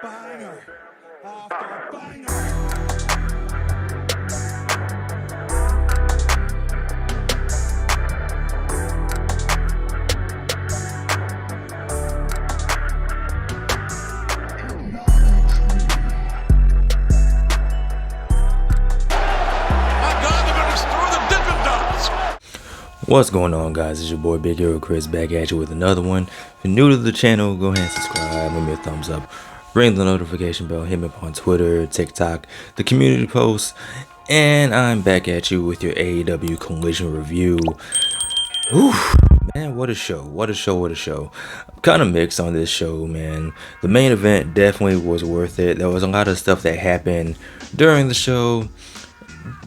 Banger after banger. What's going on, guys? It's your boy Big Hero Chris back at you with another one. If you're new to the channel, go ahead and subscribe, give me a thumbs up, ring the notification bell, hit me up on Twitter, TikTok, the community posts, and I'm back at you with your AEW Collision review. Oof, man, what a show, what a show, what a show. I'm kind of mixed on this show, man. The main event definitely was worth it. There was a lot of stuff that happened during the show,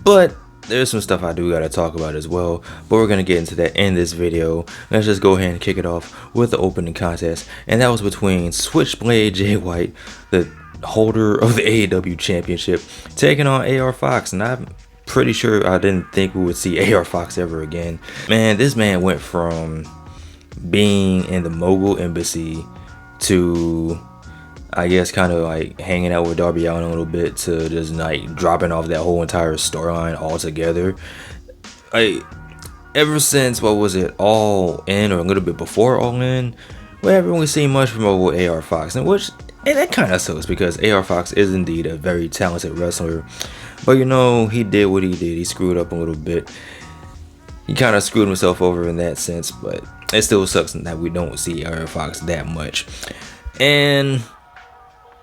but there's some stuff I do gotta talk about as well, but we're gonna get into that in this video. Let's just go ahead and kick it off with the opening contest, and that was between Switchblade Jay White, the holder of the AEW Championship, taking on AR Fox. And I'm pretty sure I didn't think we would see AR Fox ever again. Man, this man went from being in the Mogul Embassy to, I guess, kind of like hanging out with Darby Allin a little bit to just like dropping off that whole entire storyline altogether. Like, ever since, what was it, All In, or a little bit before All In, we haven't really seen much from AR Fox, and that kind of sucks because AR Fox is indeed a very talented wrestler, but you know, he did what he did. He screwed up a little bit. He kind of screwed himself over in that sense, but it still sucks that we don't see AR Fox that much. And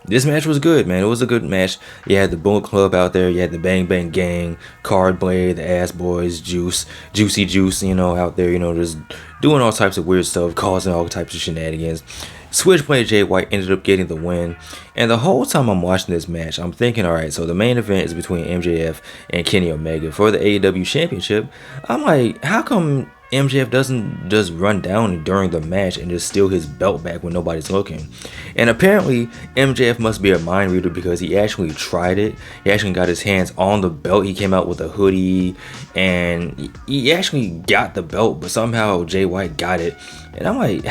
this match was good, man. It was a good match. You had the Bullet Club out there. You had the Bang Bang Gang, Card Blade, the Ass Boys, Juicy Juice, you know, out there, you know, just doing all types of weird stuff, causing all types of shenanigans. Switchblade Jay White ended up getting the win. And the whole time I'm watching this match, I'm thinking, all right, so the main event is between MJF and Kenny Omega for the AEW Championship. I'm like, how come MJF doesn't just run down during the match and just steal his belt back when nobody's looking? And apparently MJF must be a mind reader because he actually tried it. He actually got his hands on the belt. He came out with a hoodie and he actually got the belt, but somehow Jay White got it. And I'm like,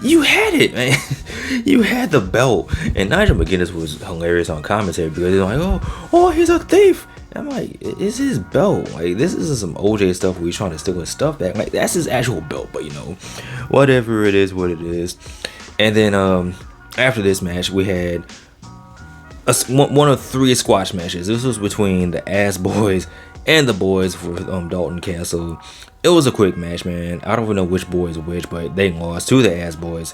you had it, man. You had the belt. And Nigel McGuinness was hilarious on commentary because he's like, oh, he's a thief. I'm like, it's his belt. Like, this isn't some OJ stuff where he's trying to steal his stuff back. Like, that's his actual belt. But, you know, whatever it is, what it is. And then after this match, we had one of 3 squash matches. This was between the Ass Boys and the boys for Dalton Castle. It was a quick match, man. I don't even know which boy is which, but they lost to the Ass Boys.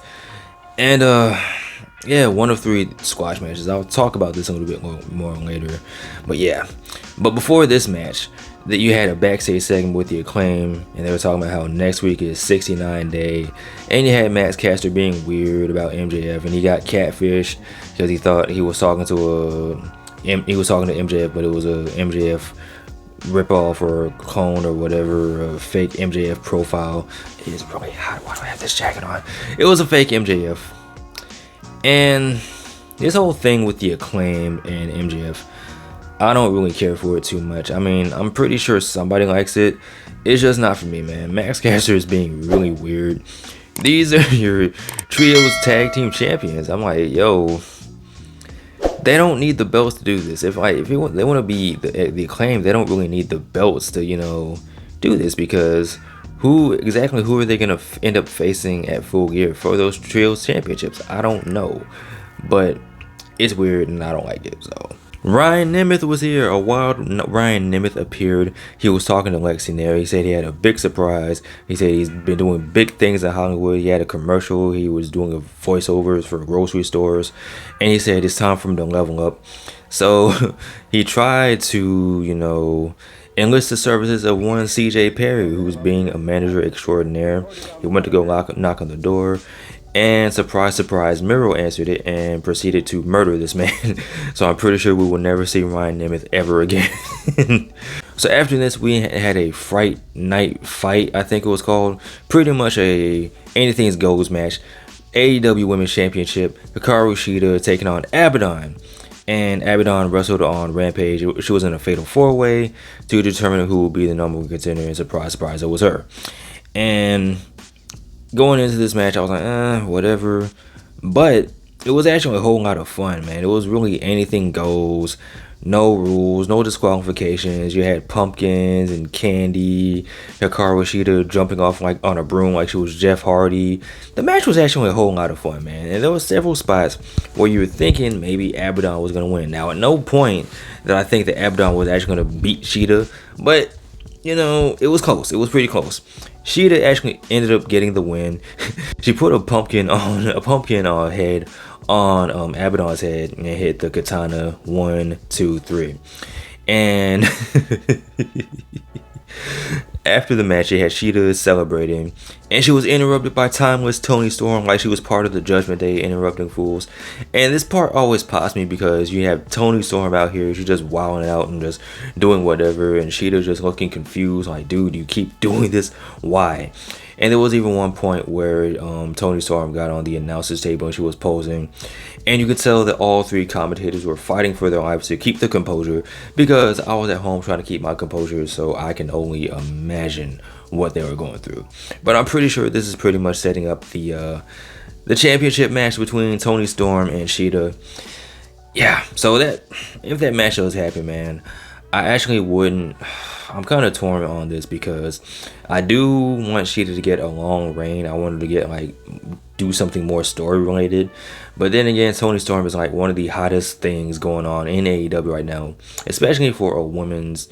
And yeah, one of 3 squash matches. I'll talk about this a little bit more later. But yeah, but before this match, that you had a backstage segment with the Acclaim, and they were talking about how next week is 69 Day, and you had Max Caster being weird about MJF, and he got catfish because he thought he was talking to MJF, but it was a MJF ripoff or a clone or whatever, a fake MJF profile. It is probably hot. Why do I have this jacket on? It was a fake MJF. And this whole thing with the Acclaim and MJF, I don't really care for it too much. I mean, I'm pretty sure somebody likes it. It's just not for me, man. Max Caster is being really weird. These are your trios tag team champions. I'm like, yo, they don't need the belts to do this. If they want to be the Acclaim, they don't really need the belts to, you know, do this, because who are they gonna end up facing at Full Gear for those trios championships? I don't know, but it's weird and I don't like it. So Ryan Nemeth was here. A wild Ryan Nemeth appeared. He was talking to Lexi Nair. He said he had a big surprise. He said he's been doing big things in Hollywood. He had a commercial. He was doing voiceovers for grocery stores, and he said it's time for him to level up. So he tried to, you know, enlist the services of one CJ Perry, who's being a manager extraordinaire. He went to go knock on the door, and surprise, Miro answered it and proceeded to murder this man. So I'm pretty sure we will never see Ryan Nemeth ever again. So after this, we had a Fright Night Fight, I think it was called. Pretty much a anything goes match. AEW Women's Championship, Hikaru Shida taking on Abadon. And Abadon wrestled on Rampage. She was in a fatal 4-way to determine who would be the number 1 contender, and surprise, it was her. And going into this match, I was like, whatever. But it was actually a whole lot of fun, man. It was really anything goes. No rules, no disqualifications. You had pumpkins and candy. Hikaru Shida jumping off like on a broom like she was Jeff Hardy. The match was actually a whole lot of fun, man. And there were several spots where you were thinking maybe Abadon was gonna win. Now, at no point did I think that Abadon was actually gonna beat Shida, but you know, it was close. It was pretty close. Shida actually ended up getting the win. She put a pumpkin head on Abadon's head and hit the katana 1, 2, 3. And after the match, they had Shida celebrating, and she was interrupted by timeless Tony Storm like she was part of the Judgment Day interrupting fools. And this part always pops me because you have Tony Storm out here, she's just wilding out and just doing whatever, and Shida just looking confused like, dude, you keep doing this, why? And there was even one point where Tony Storm got on the announcer's table and she was posing. And you could tell that all three commentators were fighting for their lives to keep the composure, because I was at home trying to keep my composure, so I can only imagine what they were going through. But I'm pretty sure this is pretty much setting up the championship match between Tony Storm and Shida. Yeah, so that if that match does happen, man, I actually wouldn't. I'm kind of torn on this because I do want Shida to get a long reign. I want her to get do something more story related. But then again, Tony Storm is like one of the hottest things going on in AEW right now, especially for a women's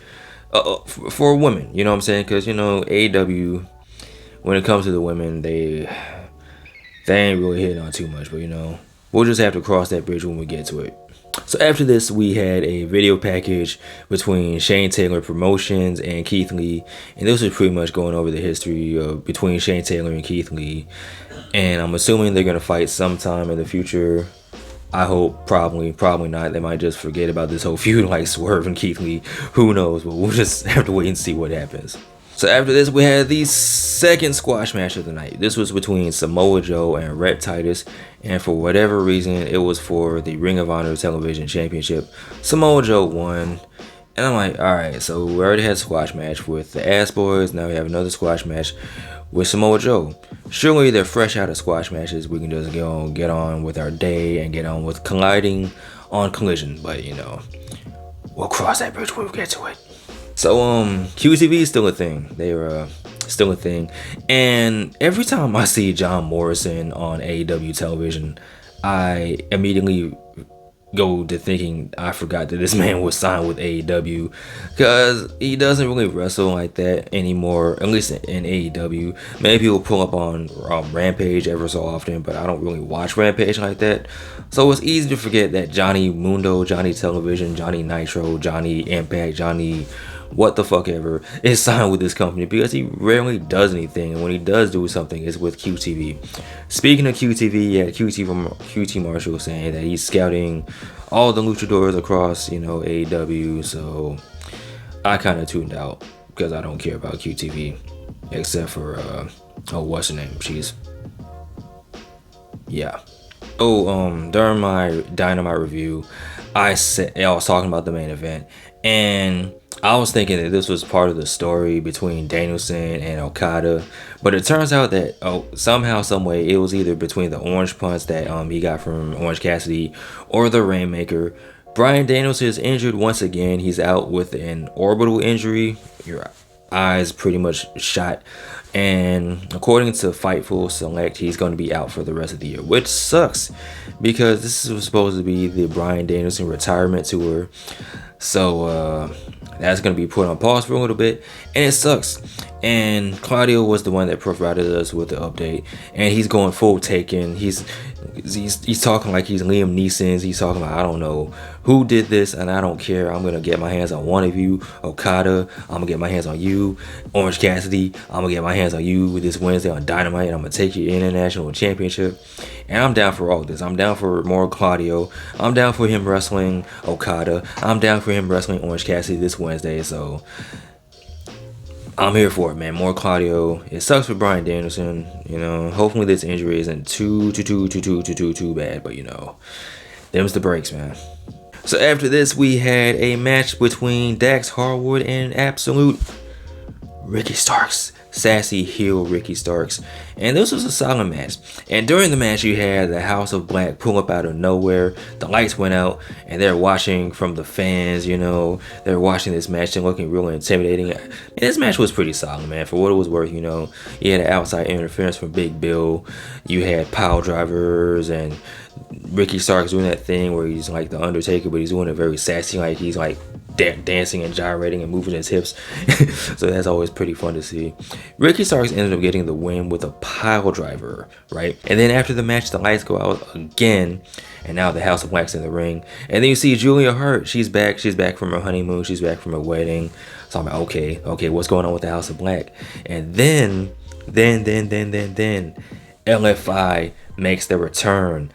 for women. You know what I'm saying? Because you know AEW, when it comes to the women, they ain't really hitting on too much. But you know, we'll just have to cross that bridge when we get to it. So after this, we had a video package between Shane Taylor Promotions and Keith Lee, and this was pretty much going over the history of between Shane Taylor and Keith Lee. And I'm assuming they're gonna fight sometime in the future. I hope probably not. They might just forget about this whole feud like Swerve and Keith Lee. Who knows? But we'll just have to wait and see what happens. So after this, we had the second squash match of the night. This was between Samoa Joe and Rhett Titus, and for whatever reason, it was for the Ring of Honor Television Championship. Samoa Joe won, and I'm like, all right, so we already had a squash match with the Ass Boys. Now we have another squash match with Samoa Joe. Surely they're fresh out of squash matches. We can just get on with our day and get on with colliding on Collision. But you know, we'll cross that bridge when we get to it. So QTV is still a thing. They are still a thing. And every time I see John Morrison on AEW television, I immediately go to thinking I forgot that this man was signed with AEW, because he doesn't really wrestle like that anymore, at least in AEW. Maybe he'll pull up on Rampage ever so often, but I don't really watch Rampage like that. So it's easy to forget that Johnny Mundo, Johnny Television, Johnny Nitro, Johnny Impact, Johnny what the fuck ever is signed with this company, because he rarely does anything, and when he does do something, it's with QTV. Speaking of QTV, yeah, QT Marshall saying that he's scouting all the luchadors across, you know, AEW. So I kind of tuned out because I don't care about QTV, except for what's her name? She's during my Dynamite review, I was talking about the main event, and I was thinking that this was part of the story between Danielson and Okada, but it turns out that somehow, some way, it was either between the Orange Punch that he got from Orange Cassidy or the Rainmaker. Bryan Danielson is injured once again. He's out with an orbital injury. Your eyes pretty much shot. And according to Fightful Select, he's going to be out for the rest of the year, which sucks because this was supposed to be the Bryan Danielson retirement tour. So that's going to be put on pause for a little bit, and it sucks. And Claudio was the one that provided us with the update, and he's going full Taken. He's talking like he's Liam Neeson. He's talking about, I don't know who did this, and I don't care. I'm gonna get my hands on one of you, Okada. I'm gonna get my hands on you, Orange Cassidy. I'm gonna get my hands on you this Wednesday on Dynamite, and I'm gonna take your international championship. And I'm down for all this. I'm down for more Claudio. I'm down for him wrestling Okada. I'm down for him wrestling Orange Cassidy this Wednesday. So I'm here for it, man. More Claudio. It sucks for Bryan Danielson. You know, hopefully this injury isn't too bad. But you know, them's the breaks, man. So after this, we had a match between Dax Harwood and Absolute Ricky Starks. sassy heel Ricky Starks. And this was a solid match. And during the match, you had the House of Black pull up out of nowhere. The lights went out, and they're watching from the fans, They're watching this match and looking really intimidating. And this match was pretty solid, man, for what it was worth, You had an outside interference from Big Bill. You had pile drivers and Ricky Starks doing that thing where he's like the Undertaker, but he's doing it very sassy, like he's like dancing and gyrating and moving his hips. So that's always pretty fun to see. Ricky Starks ended up getting the win with a pile driver, right? And then after the match, the lights go out again, and now the House of Black's in the ring. And then you see Julia Hart. She's back from her honeymoon. She's back from her wedding. So I'm like, okay, what's going on with the House of Black? And then LFI makes their return.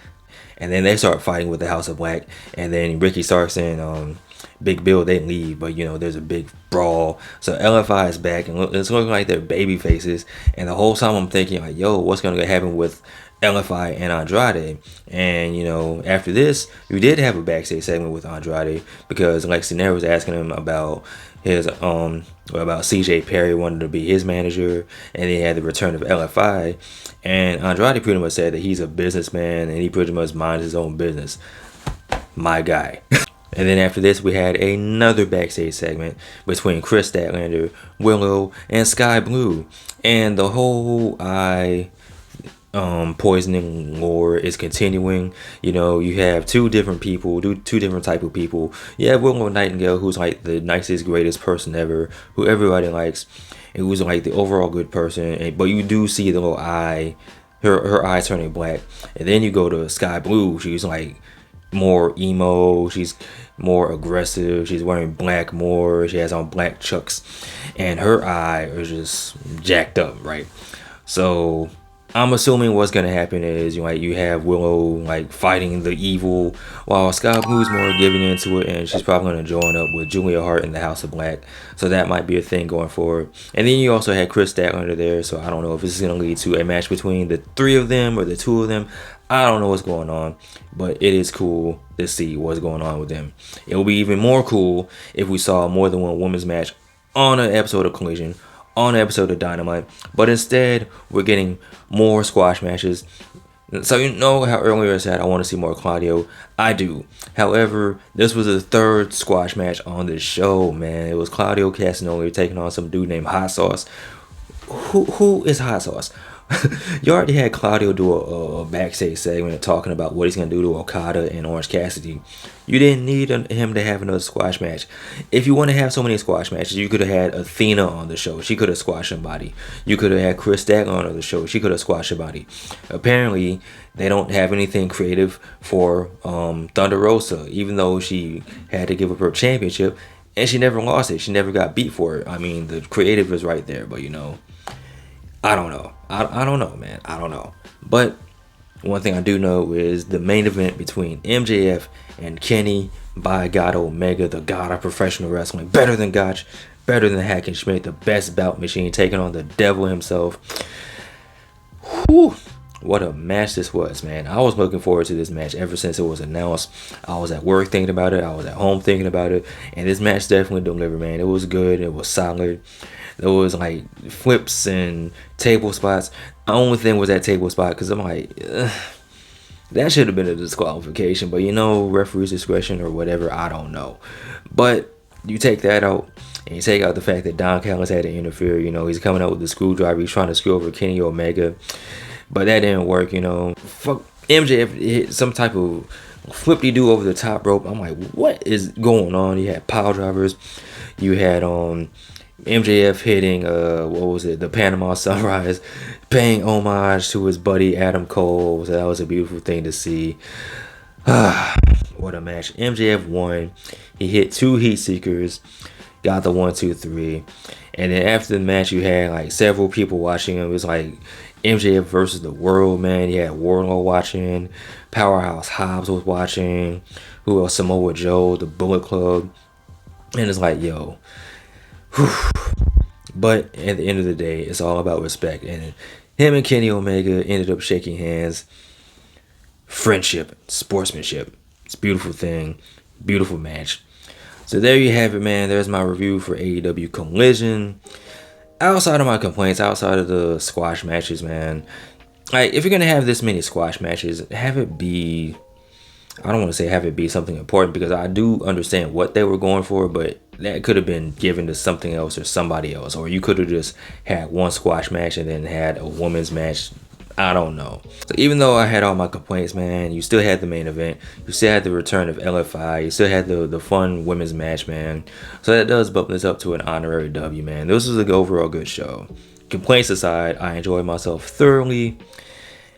And then they start fighting with the House of Black. And then Ricky Starks and Big Bill, they leave. But, there's a big brawl. So LFI is back. And it's looking like they're baby faces. And the whole time I'm thinking, like, yo, what's going to happen with LFI and Andrade? And, after this, we did have a backstage segment with Andrade. Because Lexi Nair was asking him about his about CJ Perry wanted to be his manager, and he had the return of LFI, and Andrade pretty much said that he's a businessman and he pretty much minds his own business. My guy. And then after this, we had another backstage segment between Chris Statlander, Willow, and Sky Blue, and the whole poisoning lore is continuing. You have two different people, two different type of people. You have Willow Nightingale, who's like the nicest, greatest person ever, who everybody likes, and who's like the overall good person. But you do see the little eye, her eye turning black. And then you go to Sky Blue. She's like more emo. She's more aggressive. She's wearing black more. She has on black chucks, and her eye is just jacked up, right? So I'm assuming what's gonna happen is you have Willow like fighting the evil, while Sky Blue's more giving into it, and she's probably gonna join up with Julia Hart in the House of Black. So that might be a thing going forward. And then you also had Chris Statlander there, so I don't know if this is gonna lead to a match between the three of them or the two of them. I don't know what's going on, but it is cool to see what's going on with them. It will be even more cool if we saw more than one women's match on an episode of Collision, on an episode of Dynamite, but instead we're getting more squash matches. So how earlier I said I want to see more Claudio. I do. However, this was the third squash match on this show, man. It was Claudio Castagnoli taking on some dude named Hot Sauce. Who is Hot Sauce? You already had Claudio do a backstage segment talking about what he's going to do to Okada and Orange Cassidy. You didn't need him to have another squash match. If you want to have so many squash matches, you could have had Athena on the show. She could have squashed somebody. You could have had Chris Statlander on the show. She could have squashed somebody. Apparently, they don't have anything creative for Thunder Rosa, even though she had to give up her championship, and she never lost it. She never got beat for it. I mean, the creative is right there, but I don't know. I don't know, man. I don't know. But one thing I do know is the main event between MJF and Kenny, by God Omega, the god of professional wrestling. Better than Gotch, better than Hackenschmidt, the best bout machine, taking on the devil himself. Whew. What a match this was, man. I was looking forward to this match ever since it was announced. I was at work thinking about it. I was at home thinking about it. And this match definitely delivered, man. It was good. It was solid. There was like flips and table spots. The only thing was that table spot, because I'm like, that should have been a disqualification. But referee's discretion or whatever, I don't know. But you take that out, and you take out the fact that Don Callis had to interfere. He's coming out with the screwdriver. He's trying to screw over Kenny Omega. But that didn't work, Fuck, MJF hit some type of flip-de-doo over the top rope. I'm like, what is going on? You had pile drivers. You had MJF hitting the Panama Sunrise, paying homage to his buddy Adam Cole. So that was a beautiful thing to see. What a match. MJF won. He hit 2 heat seekers, got the 1, 2, 3. And then after the match, you had like several people watching him. It was like MJF versus the world, man. You had Wardlow watching, Powerhouse Hobbs was watching, who else? Samoa Joe, the Bullet Club. And it's like, yo. Whew. But at the end of the day, it's all about respect. And him and Kenny Omega ended up shaking hands. Friendship, sportsmanship. It's a beautiful thing. Beautiful match. So there you have it, man. There's my review for AEW Collision. outside of my complaints, outside of the squash matches, man, like, if you're gonna have this many squash matches, have it be, I don't want to say have it be something important, because I do understand what they were going for, but that could have been given to something else or somebody else. Or you could have just had one squash match and then had a women's match. I don't know. So even though I had all my complaints, man, you still had the main event. You still had the return of LFI. You still had the fun women's match, man. So that does bump this up to an honorary W, man. This was an overall good show. Complaints aside, I enjoyed myself thoroughly.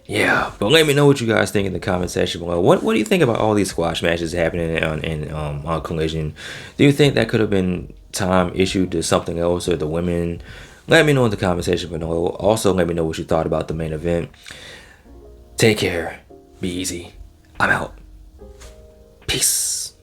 Yeah, but let me know what you guys think in the comment section below. What do you think about all these squash matches happening on Collision? Do you think that could have been time issued to something else or the women? Let me know in the comment section below. Also, let me know what you thought about the main event. Take care. Be easy. I'm out. Peace.